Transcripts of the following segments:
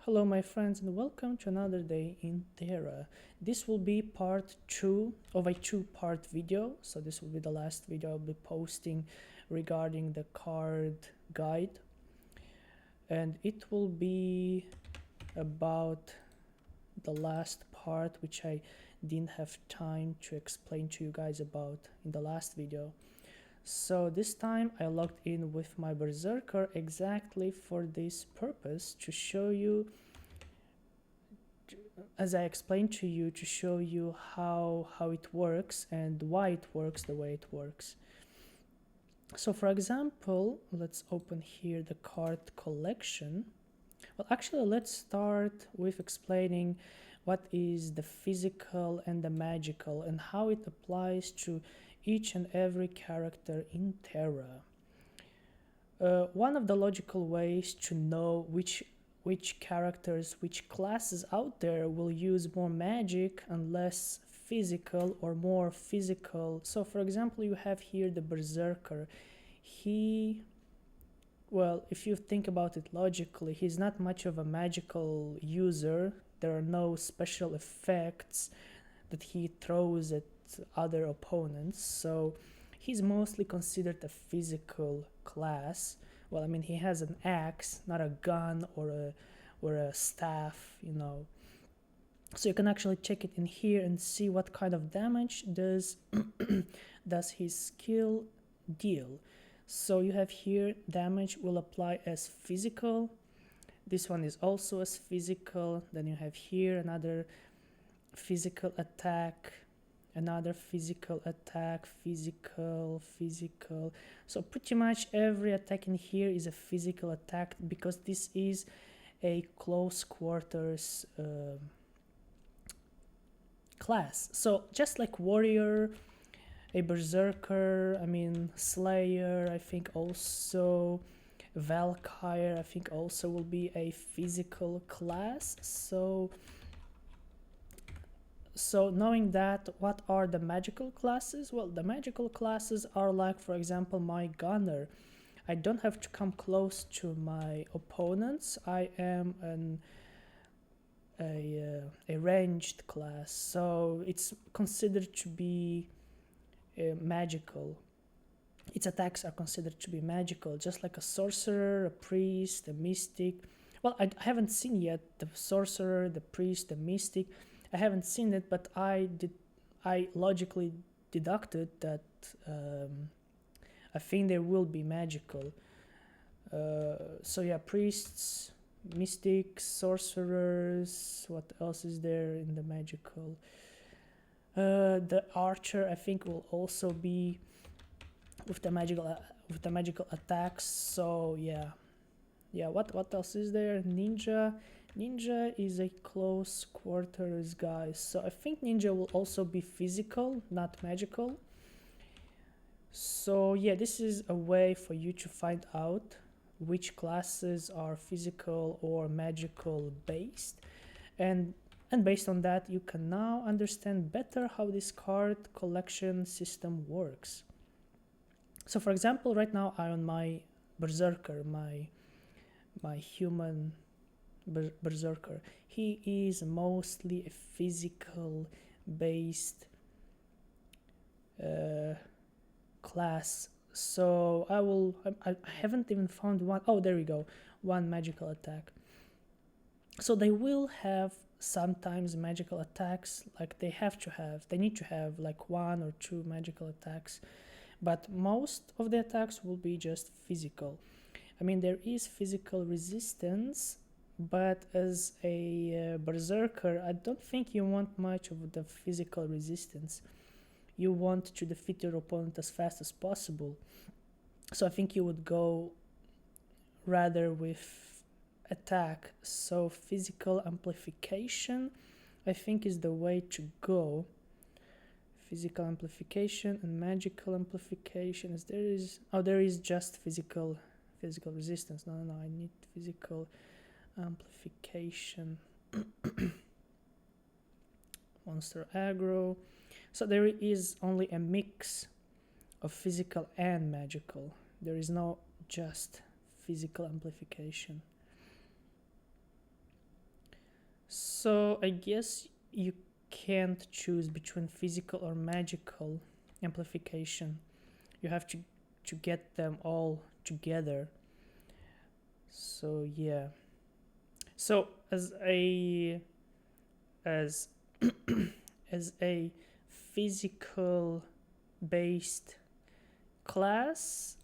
Hello my friends and welcome to another day in TERA. This will be part 2 of a two-part video. So this will be the last video I'll be posting regarding the card guide. And it will be about the last part which I didn't have time to explain to you guys about in the last video. So this time I logged in with my Berserker exactly for this purpose, to show you, as I explained to you, to show you how it works and why it works the way it works. So for example, let's open here the card collection. Well, actually, let's start with explaining what is the physical and the magical and how it applies to each and every character in TERA. One of the logical ways to know which characters, which classes out there will use more magic and less physical, or more physical. So for example, you have here the Berserker. Well, if you think about it logically, he's not much of a magical user. There are no special effects that he throws at other opponents, so he's mostly considered a physical class. Well, I mean, he has an axe, not a gun or a staff, you know. So you can actually check it in here and see what kind of damage does his skill deal. So you have here damage will apply as physical. This one is also as physical. Then you have here another physical attack, another physical attack, physical. So pretty much every attack in here is a physical attack, because this is a close quarters class. So just like warrior, a berserker, I mean slayer, I think also Valkyrie, I think also will be a physical class. So knowing that, what are the magical classes? Well, the magical classes are like, for example, my gunner. I don't have to come close to my opponents. I am a ranged class, so it's considered to be magical. Its attacks are considered to be magical, just like a sorcerer, a priest, a mystic. Well, I haven't seen yet the sorcerer, the priest, the mystic. I haven't seen it, but I logically deducted that I think they will be magical. So yeah, priests, mystics, sorcerers. What else is there in the magical? The archer, I think, will also be with the magical attacks. So yeah. What else is there? Ninja is a close quarters guy, so I think ninja will also be physical, not magical. So yeah, this is a way for you to find out which classes are physical or magical based, and based on that you can now understand better how this card collection system works. So for example, right now I'm on my Berserker, my human Berserker. He is mostly a physical based class. So I haven't even found one. Oh, there we go, one magical attack. So they will have sometimes magical attacks, like they need to have like 1 or 2 magical attacks, but most of the attacks will be just physical. I mean, there is physical resistance, but as a berserker, I don't think you want much of the physical resistance. You want to defeat your opponent as fast as possible. So I think you would go rather with attack. So physical amplification, I think, is the way to go. Physical amplification and magical amplification. There is just physical resistance. No, I need physical amplification. Monster aggro. So there is only a mix of physical and magical. There is no just physical amplification. So I guess you can't choose between physical or magical amplification. You have to get them all together. So yeah. So as a as as a physical based class,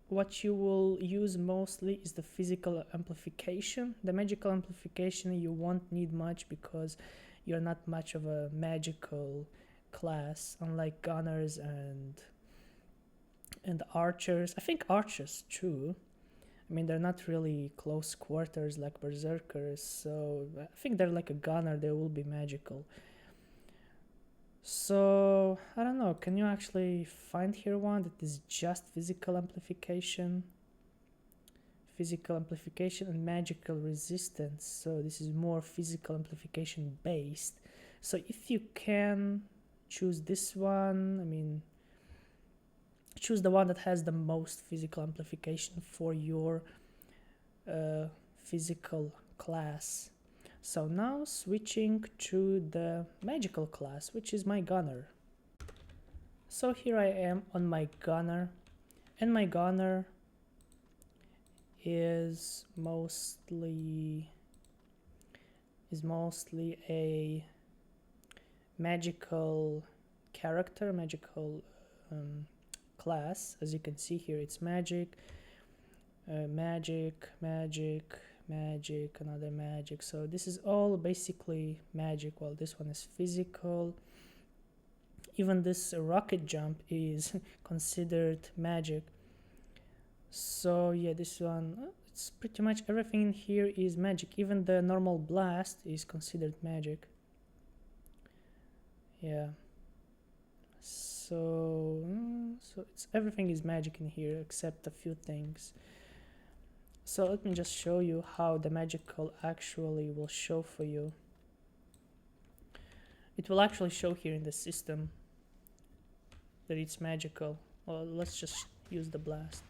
what you will use mostly is the physical amplification. The magical amplification you won't need much because you're not much of a magical class, unlike gunners and archers. I think archers too. I mean, they're not really close quarters like berserkers, so I think they're like a gunner, they will be magical. So, I don't know, can you actually find here one that is just physical amplification? Physical amplification and magical resistance. So this is more physical amplification based. So if you can choose this one, I mean, choose the one that has the most physical amplification for your physical class. So now switching to the magical class, which is my gunner. So here I am on my gunner, and my gunner is mostly a magical character, magical class. As you can see here, it's magic, magic, another magic. So this is all basically magic, while this one is physical. Even this rocket jump is considered magic. So yeah, this one, it's pretty much everything in here is magic. Even the normal blast is considered magic. Yeah. So it's everything is magic in here except a few things. So let me just show you how the magical actually will show for you. It will actually show here in the system that it's magical. Well, let's just use the blast.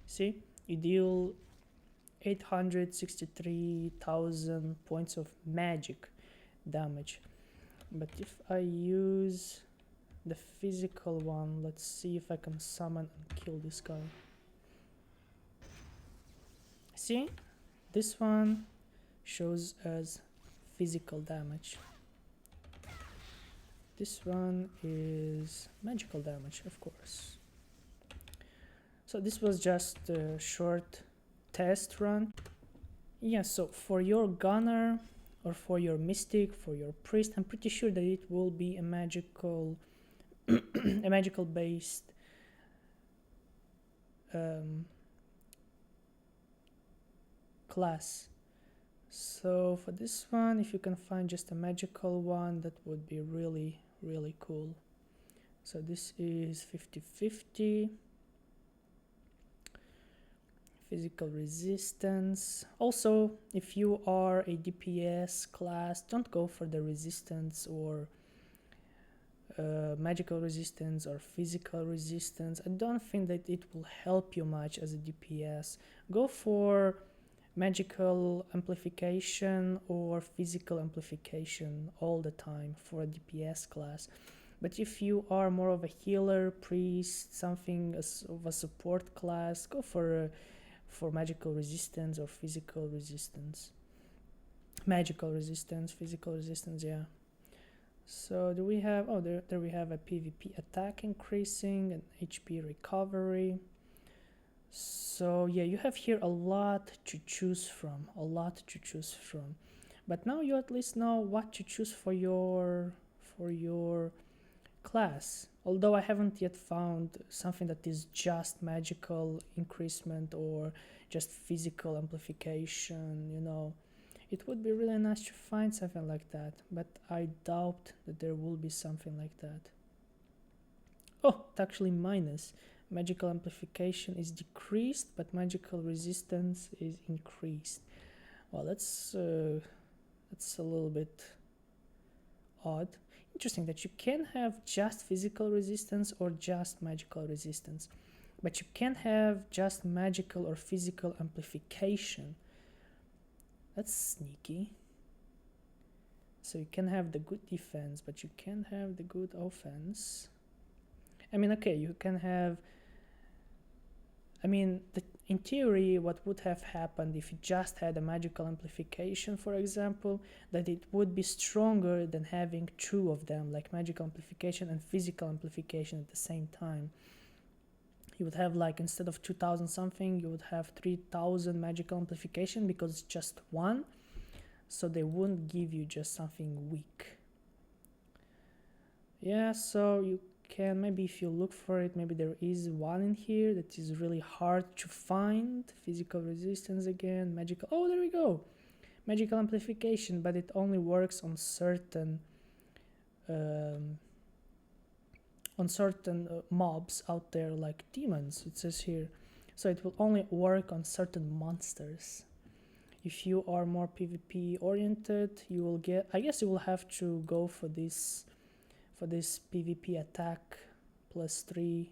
See, you deal 863,000 points of magic damage. But if I use the physical one, let's see if I can summon and kill this guy. See, this one shows as physical damage. This one is magical damage, of course. So this was just a short test run. Yeah, so for your gunner or for your mystic, for your priest, I'm pretty sure that it will be a magical a magical based class. So for this one, if you can find just a magical one, that would be really cool. So this is 50-50. Physical resistance. Also, if you are a DPS class, don't go for the resistance or magical resistance or physical resistance. I don't think that it will help you much as a DPS. Go for magical amplification or physical amplification all the time for a DPS class. But if you are more of a healer, priest, something of a support class, go for magical resistance or physical resistance. Magical resistance, physical resistance, yeah. So do we have, oh, there we have a PvP attack increasing and HP recovery. So yeah, you have here a lot to choose from, But now you at least know what to choose for your class. Although I haven't yet found something that is just magical increasement or just physical amplification, you know. It would be really nice to find something like that, but I doubt that there will be something like that. Oh, it's actually minus. Magical amplification is decreased, but magical resistance is increased. Well, that's a little bit odd. Interesting that you can have just physical resistance or just magical resistance, but you can't have just magical or physical amplification. That's sneaky. So you can have the good defense, but you can't have the good offense. I mean, okay, you can have, I mean, in theory, what would have happened if you just had a magical amplification, for example, that it would be stronger than having two of them, like magical amplification and physical amplification at the same time. You would have, like, instead of 2000 something, you would have 3000 magical amplification because it's just one, so they wouldn't give you just something weak. Yeah, so you can, maybe if you look for it, maybe there is one in here that is really hard to find. Physical resistance again, magical, oh, there we go, magical amplification, but it only works on certain mobs out there, like demons, it says here. So it will only work on certain monsters. If you are more PvP oriented, you will get, I guess you will have to go for this PvP attack +3.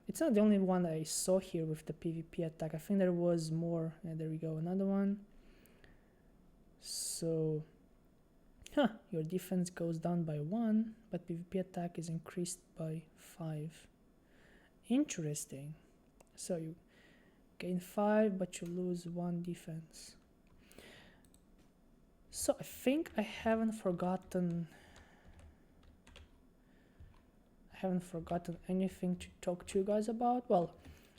It's not the only one I saw here with the PvP attack. I think there was more. Yeah, there we go, another one. So, your defense goes down by 1, but PvP attack is increased by 5. Interesting. So you gain 5, but you lose 1 defense. So I think I haven't forgotten anything to talk to you guys about. Well,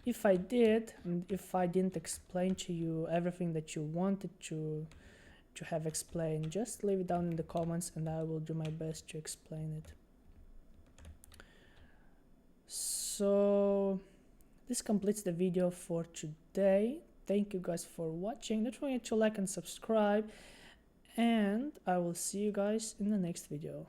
if I did, and if I didn't explain to you everything that you wanted to have explained, just leave it down in the comments and I will do my best to explain it. So this completes the video for today. Thank you guys for watching. Don't forget to like and subscribe, and I will see you guys in the next video.